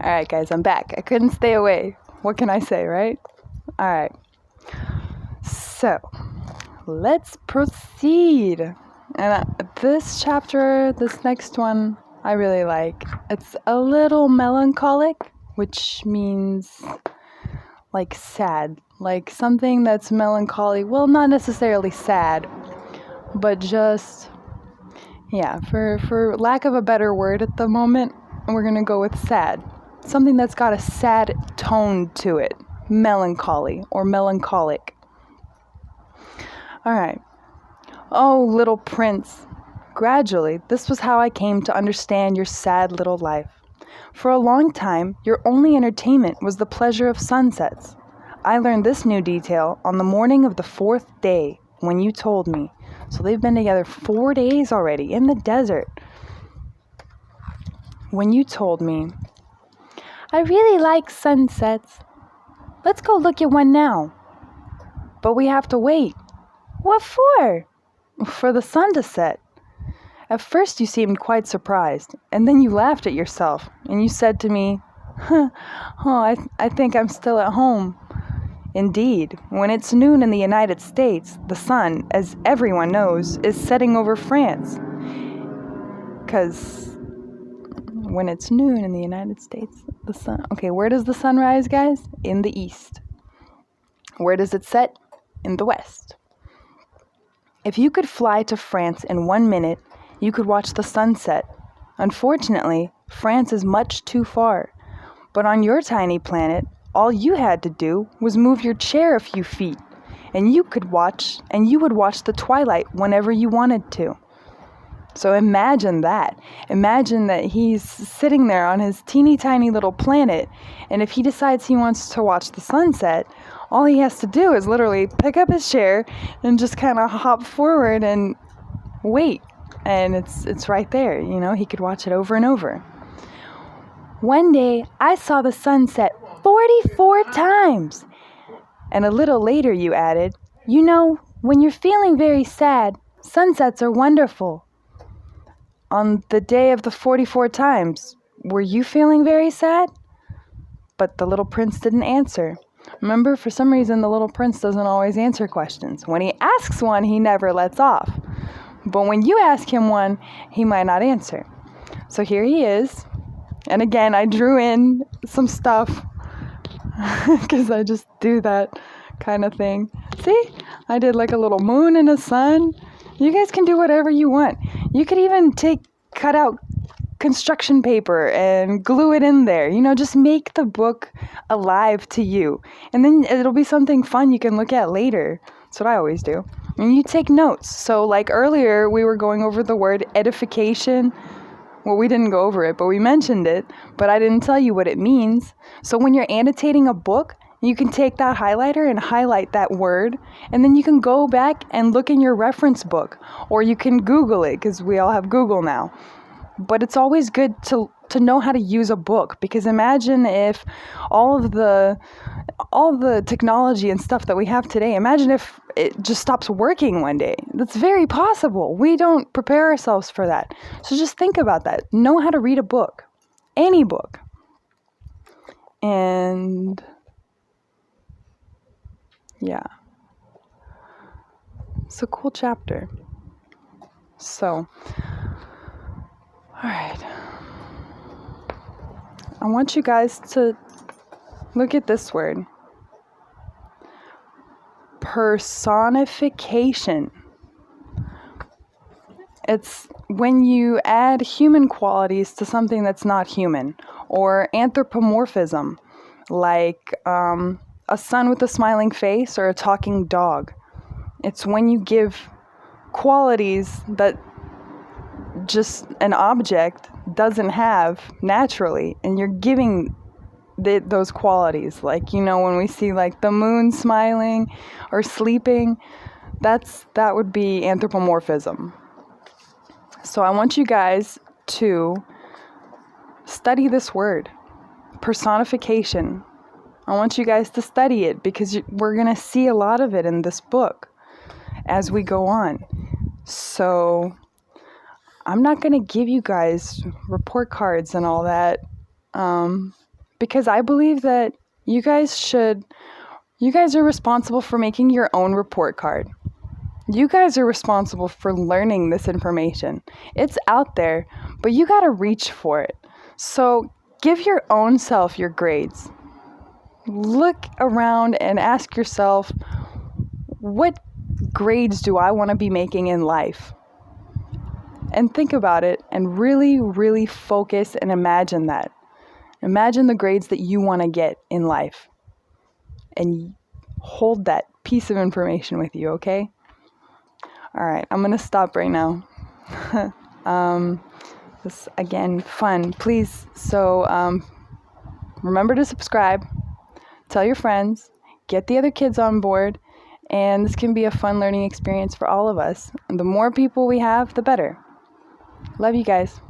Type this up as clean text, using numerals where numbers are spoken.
Alright, guys, I'm back. I couldn't stay away. What can I say, right? Alright. So, let's proceed. And this chapter, this next one, I really like. It's a little melancholic, which means like sad. Like something that's melancholy. Well, not necessarily sad, but just, yeah, for lack of a better word at the moment, we're going to go with sad. Something that's got a sad tone to it. Melancholy or melancholic. Alright. Oh, little prince. Gradually, this was how I came to understand your sad little life. For a long time, your only entertainment was the pleasure of sunsets. I learned this new detail on the morning of the 4th day when you told me. So they've been together 4 days already in the desert. When you told me, I really like sunsets. Let's go look at one now. But we have to wait. What for? For the sun to set. At first you seemed quite surprised, and then you laughed at yourself, and you said to me, I think I'm still at home. Indeed, when it's noon in the United States, the sun, as everyone knows, is setting over France. Because when it's noon in the United States, the sun... Okay, where does the sun rise, guys? In the east. Where does it set? In the west. If you could fly to France in 1 minute, you could watch the sunset. Unfortunately, France is much too far. But on your tiny planet, all you had to do was move your chair a few feet, and you would watch the twilight whenever you wanted to. So imagine that. Imagine that he's sitting there on his teeny tiny little planet, and if he decides he wants to watch the sunset, all he has to do is literally pick up his chair and just kind of hop forward and wait. And it's right there, you know, he could watch it over and over. One day, I saw the sunset 44 times. And a little later you added, you know, when you're feeling very sad, sunsets are wonderful. On the day of the 44 times, were you feeling very sad? But the little prince didn't answer. Remember, for some reason, the little prince doesn't always answer questions. When he asks one, he never lets off. But when you ask him one, he might not answer. So here he is. And again, I drew in some stuff because I just do that kind of thing. See? I did like a little moon and a sun. You guys can do whatever you want. You could even cut out construction paper and glue it in there. You know, just make the book alive to you. And then it'll be something fun you can look at later. That's what I always do. And you take notes. So like earlier, we were going over the word edification. Well, we didn't go over it, but we mentioned it. But I didn't tell you what it means. So when you're annotating a book, you can take that highlighter and highlight that word, and then you can go back and look in your reference book, or you can Google it, because we all have Google now. But it's always good to know how to use a book, because imagine if all the technology and stuff that we have today, imagine if it just stops working one day. That's very possible. We don't prepare ourselves for that. So just think about that. Know how to read a book. Any book. And yeah. It's a cool chapter. So, alright. I want you guys to look at this word. Personification. It's when you add human qualities to something that's not human. Or anthropomorphism, like a sun with a smiling face or a talking dog. It's when you give qualities that just an object doesn't have naturally, and you're giving those qualities. Like, you know, when we see like the moon smiling or sleeping, that would be anthropomorphism. So I want you guys to study this word, personification. I want you guys to study it because we're going to see a lot of it in this book as we go on. So I'm not going to give you guys report cards and all that because I believe that you guys are responsible for making your own report card. You guys are responsible for learning this information. It's out there, but you gotta reach for it. So give your own self your grades. Look around and ask yourself, what grades do I want to be making in life? And think about it and really, really focus and imagine that. Imagine the grades that you want to get in life. And hold that piece of information with you, okay? All right, I'm going to stop right now. This, again, fun. Please, remember to subscribe. Tell your friends. Get the other kids on board. And this can be a fun learning experience for all of us. And the more people we have, the better. Love you guys.